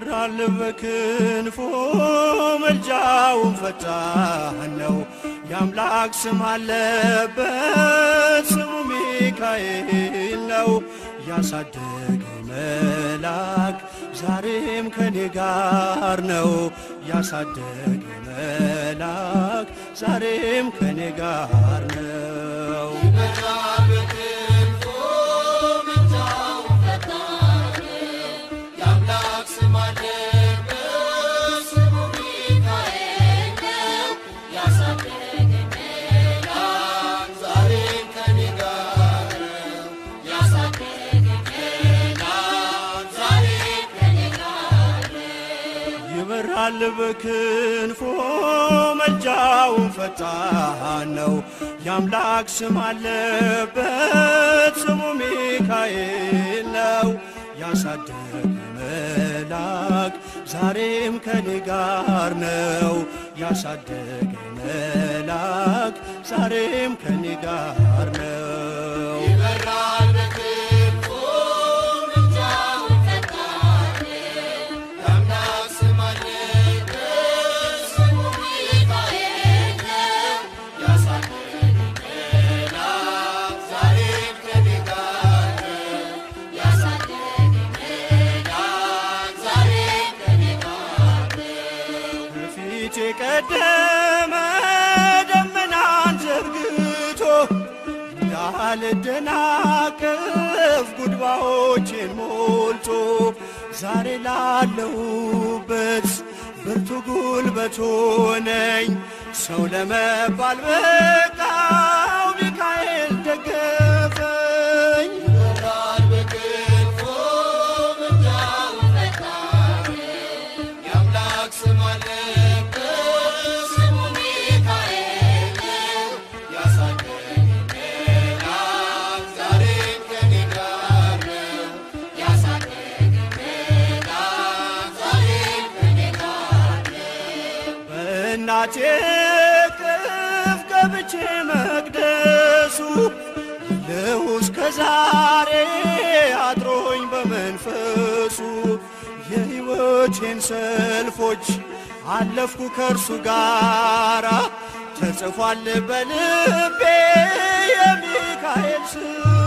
ይበራል በክንፎ መልጃውን ፈጣን ነው። የአምላክ ስም አለበት ስሙ ሚካኤል ነው። ያሳደገኝ መልአክ ዛሬም ከኔ ጋር ነው። ያሳደገኝ መልአክ ዛሬም ከኔ ጋር ነው። ይበራል በክንፎ መልጃውን ፈጣን ነው። የአምላክ ስም አለበት ስሙ ሚካኤል ነው። ያሳደገኝ መልአክ ዛሬም ከኔ ጋር ነው። ያሳደገኝ መልአክ ዛሬም ከኔ ጋር ነው። ይበራል በክንፎ መልጃውን ፈጣን የአምላክ ስም አለበት ስሙ ሚካኤል ነው። ያሳደገኝ መልአክ ዛሬም ከኔ ጋር ነው። ያሳደገኝ መልአክ ዛሬም ከኔ ጋር ነው። በፊቴ ቀደመ ደመናን ዘርግቶ እንዳልደናቀፍ ጉድባዎቼን ሞልቶ ዛሬ ላለሁበት ብርቱ ጉልበት ሆነኝ። ሰው ለመባል በቃው ሚካኤል ደገፈኝ። ይበራል በክንፎ መልጃውን ፈጣን የአምላክ ስም አለበት ስሙ ሚካኤል ነው። ያሳደገኝ መልአክ ዛሬም ከኔ ጋር ነው። ያሳደገኝ መልአክ ዛሬም ከኔ ጋር ነው። በእናቴ እቅፍ ገብቼ መቅደሱ አለሁ እስከ ዛሬ አድሮኝ በመንፈሱ የሕይወቴን ሰልፎች አለፍኩ ከእርሱ ጋራ ተጽፏል በልቤ የሚካኤል ስም